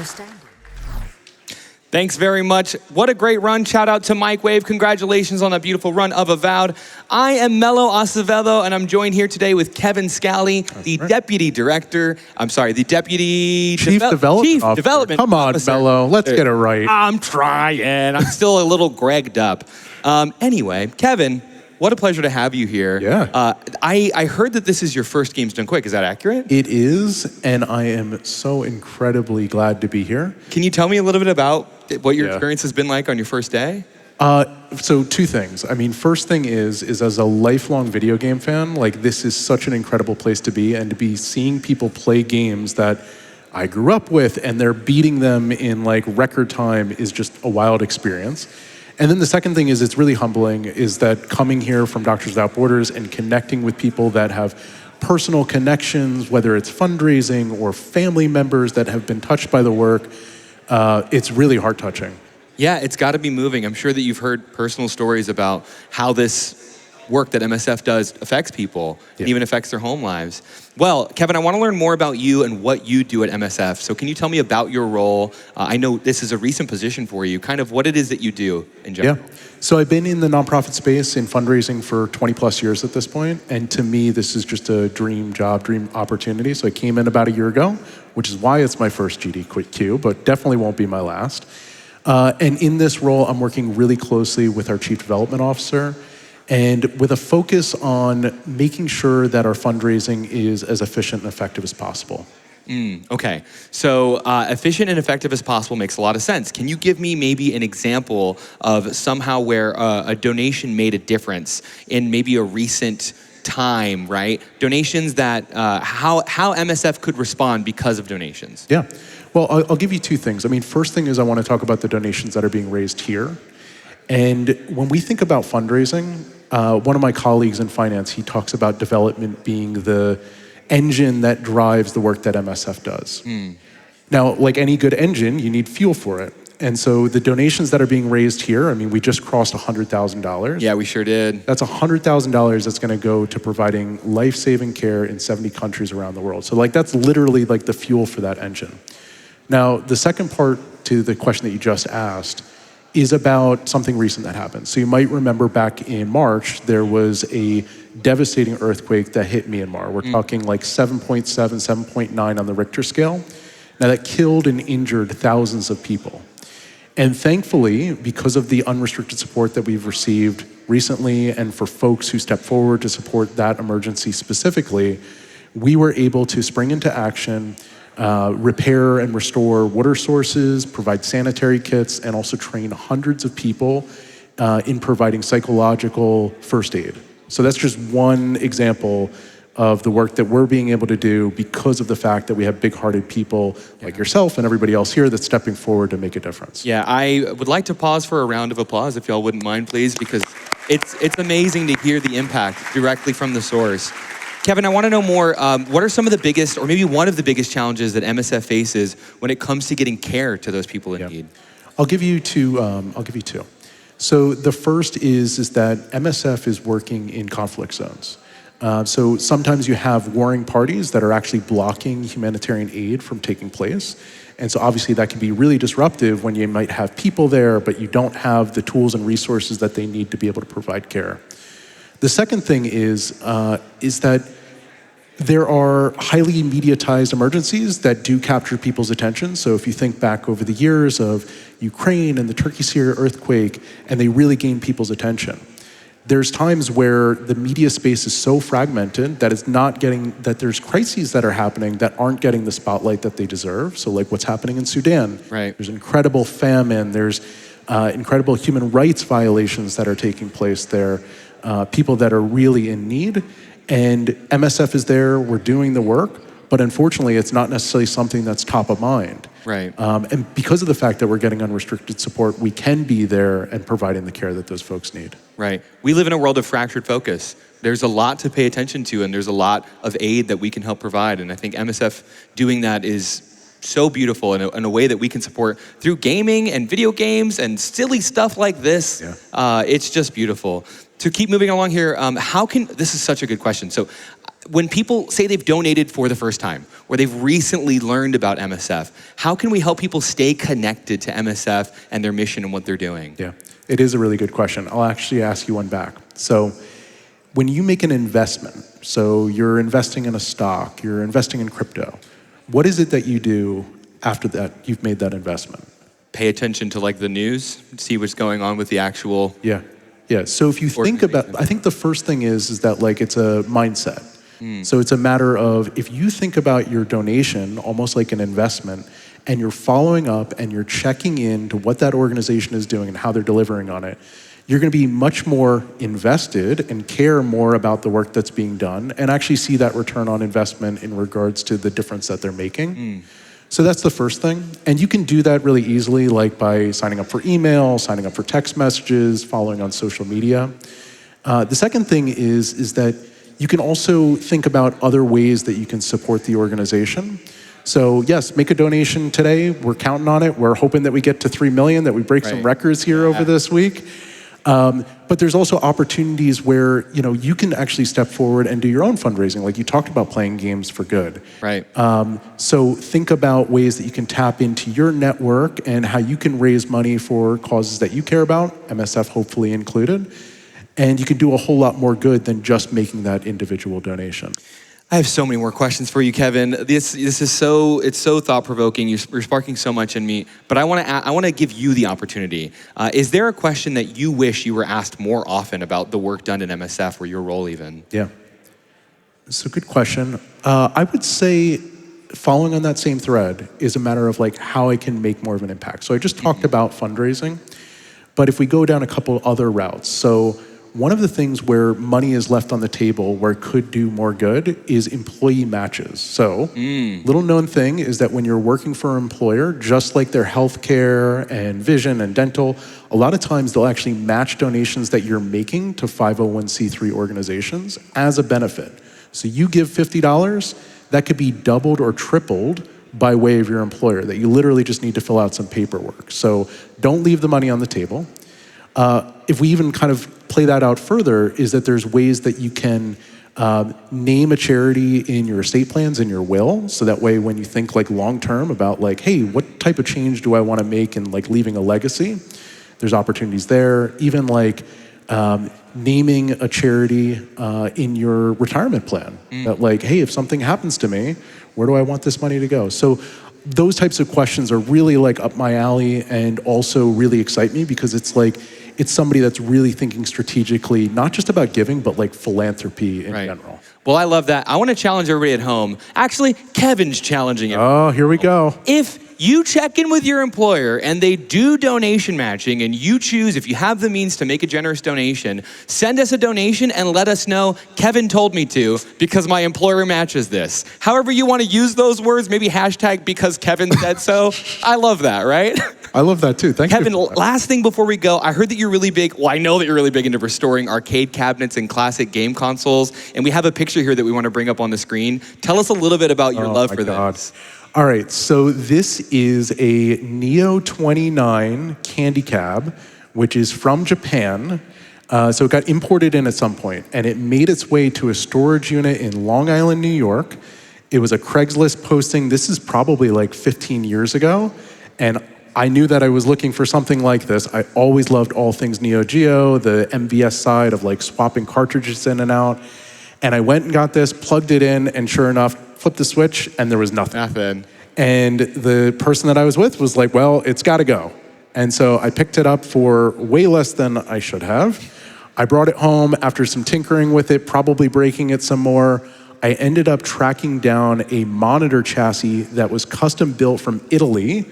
understanding. Thanks very much. What a great run. Shout out to Mike Wave. Congratulations on that beautiful run of Avowed. I am Melo Acevedo, and I'm joined here today with Kevin Scally, the Deputy Director. I'm sorry, the Deputy Chief Development Officer. Come on, Officer. Melo. Let's get it right. I'm trying. I'm still a little Gregged up. Anyway, Kevin, what a pleasure to have you here. Yeah. I heard that this is your first Games Done Quick. Is that accurate? It is, and I am so incredibly glad to be here. Can you tell me a little bit about what your experience has been like on your first day? So two things. I mean, first thing is as a lifelong video game fan, like this is such an incredible place to be, and to be seeing people play games that I grew up with and they're beating them in like record time is just a wild experience. And then the second thing is it's really humbling is that coming here from Doctors Without Borders and connecting with people that have personal connections, whether it's fundraising or family members that have been touched by the work, it's really heart-touching. Yeah, it's got to be moving. I'm sure that you've heard personal stories about how this work that MSF does affects people and even affects their home lives. Well, Kevin, I want to learn more about you and what you do at MSF. So can you tell me about your role? I know this is a recent position for you, kind of what it is that you do in general. Yeah. So I've been in the nonprofit space in fundraising for 20 plus years at this point. And to me, this is just a dream job, dream opportunity. So I came in about a year ago, which is why it's my first GDQ, but definitely won't be my last. And in this role, I'm working really closely with our Chief Development Officer and with a focus on making sure that our fundraising is as efficient and effective as possible. Okay, so efficient and effective as possible makes a lot of sense. Can you give me maybe an example of somehow where a donation made a difference in maybe a recent time, right? Donations that, how MSF could respond because of donations? Yeah, well, I'll give you two things. I mean, first thing is I want to talk about the donations that are being raised here. And when we think about fundraising, one of my colleagues in finance, he talks about development being the engine that drives the work that MSF does. Now, like any good engine, you need fuel for it. And so the donations that are being raised here, I mean, we just crossed $100,000. Yeah, we sure did. That's $100,000 that's going to go to providing life-saving care in 70 countries around the world. So like that's literally like the fuel for that engine. Now, the second part to the question that you just asked is about something recent that happened. So you might remember back in March, there was a devastating earthquake that hit Myanmar. We're talking like 7.7, 7.9 on the Richter scale. Now that killed and injured thousands of people. And thankfully, because of the unrestricted support that we've received recently and for folks who stepped forward to support that emergency specifically, we were able to spring into action, repair and restore water sources, provide sanitary kits, and also train hundreds of people in providing psychological first aid. So that's just one example of the work that we're being able to do because of the fact that we have big-hearted people like yourself and everybody else here that's stepping forward to make a difference. Yeah, I would like to pause for a round of applause if y'all wouldn't mind, please, because it's amazing to hear the impact directly from the source. Kevin, I want to know more. What are some of the biggest, or maybe one of the biggest challenges that MSF faces when it comes to getting care to those people in need? I'll give you two. So the first is that MSF is working in conflict zones. So sometimes you have warring parties that are actually blocking humanitarian aid from taking place. And so obviously that can be really disruptive when you might have people there, but you don't have the tools and resources that they need to be able to provide care. The second thing is that there are highly mediatized emergencies that do capture people's attention. So if you think back over the years of Ukraine and the Turkey-Syria earthquake, and they really gain people's attention. There's times where the media space is so fragmented that it's not getting, that there's crises that are happening that aren't getting the spotlight that they deserve. So like what's happening in Sudan. Right. There's incredible famine, there's incredible human rights violations that are taking place there, people that are really in need. And MSF is there, we're doing the work, but unfortunately it's not necessarily something that's top of mind. Right. And because of the fact that we're getting unrestricted support, we can be there and providing the care that those folks need. Right. We live in a world of fractured focus. There's a lot to pay attention to, and there's a lot of aid that we can help provide. And I think MSF doing that is so beautiful in a way that we can support through gaming and video games and silly stuff like this. Yeah. It's just beautiful. To keep moving along here, this is such a good question. So when people say they've donated for the first time, or they've recently learned about MSF, how can we help people stay connected to MSF and their mission and what they're doing? Yeah, it is a really good question. I'll actually ask you one back. So when you make an investment, so you're investing in a stock, you're investing in crypto, what is it that you do after that you've made that investment? Pay attention to like the news, see what's going on with the actual. Yeah. So if you think about, I think the first thing is that like it's a mindset. So it's a matter of, if you think about your donation almost like an investment, and you're following up and you're checking in to what that organization is doing and how they're delivering on it, you're going to be much more invested and care more about the work that's being done and actually see that return on investment in regards to the difference that they're making. So that's the first thing. And you can do that really easily, like by signing up for email, signing up for text messages, following on social media. The second thing is that you can also think about other ways that you can support the organization. So yes, make a donation today. We're counting on it. We're hoping that we get to 3 million, that we break some records here over this week. But there's also opportunities where you can actually step forward and do your own fundraising. Like you talked about playing games for good. Right. So think about ways that you can tap into your network and how you can raise money for causes that you care about, MSF hopefully included. And you can do a whole lot more good than just making that individual donation. I have so many more questions for you, Kevin. This is so thought-provoking. You're sparking so much in me. But I want to give you the opportunity. Is there a question that you wish you were asked more often about the work done in MSF, or your role even? Yeah. So good question. I would say, following on that same thread, is a matter of like how I can make more of an impact. So I just talked about fundraising, but if we go down a couple other routes. So one of the things where money is left on the table where it could do more good is employee matches. So little known thing is that when you're working for an employer, just like their healthcare and vision and dental, a lot of times they'll actually match donations that you're making to 501c3 organizations as a benefit. So you give $50, that could be doubled or tripled by way of your employer, that you literally just need to fill out some paperwork. So don't leave the money on the table. If we even kind of play that out further, is that there's ways that you can name a charity in your estate plans and your will, so that way when you think like long-term about like, hey, what type of change do I want to make in like leaving a legacy, there's opportunities there. Even like naming a charity in your retirement plan, that like, hey, if something happens to me, where do I want this money to go? So those types of questions are really like up my alley, and also really excite me because it's like, it's somebody that's really thinking strategically, not just about giving, but like philanthropy in general. Well, I love that. I want to challenge everybody at home. Actually, Kevin's challenging it. Oh, here we go. If you check in with your employer and they do donation matching, and you choose, if you have the means to make a generous donation, send us a donation and let us know, Kevin told me to because my employer matches this. However you want to use those words, maybe hashtag because Kevin said so. I love that, right? I love that too. Thank you. Kevin, last thing before we go, I heard that you're really big, well, I know that you're really big into restoring arcade cabinets and classic game consoles, and we have a picture here that we want to bring up on the screen. Tell us a little bit about your love for this. All right, so this is a Neo 29 candy cab, which is from Japan. So it got imported in at some point, and it made its way to a storage unit in Long Island, New York. It was a Craigslist posting. This is probably like 15 years ago, and I knew that I was looking for something like this. I always loved all things Neo Geo, the MVS side of like swapping cartridges in and out. And I went and got this, plugged it in, and sure enough, flipped the switch, and there was nothing. And the person that I was with was like, well, it's got to go. And so I picked it up for way less than I should have. I brought it home after some tinkering with it, probably breaking it some more. I ended up tracking down a monitor chassis that was custom built from Italy,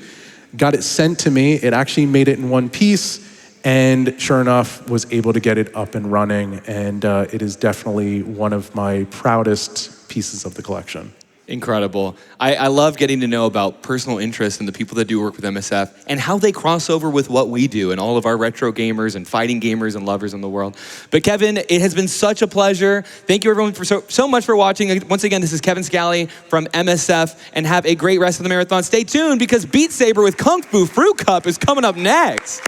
got it sent to me. It actually made it in one piece, and sure enough, was able to get it up and running. And it is definitely one of my proudest pieces of the collection. Incredible. I love getting to know about personal interests and the people that do work with MSF and how they cross over with what we do and all of our retro gamers and fighting gamers and lovers in the world. But Kevin, it has been such a pleasure. Thank you everyone for so much for watching. Once again, this is Kevin Scally from MSF, and have a great rest of the marathon. Stay tuned because Beat Saber with Kung Fu Fruit Cup is coming up next.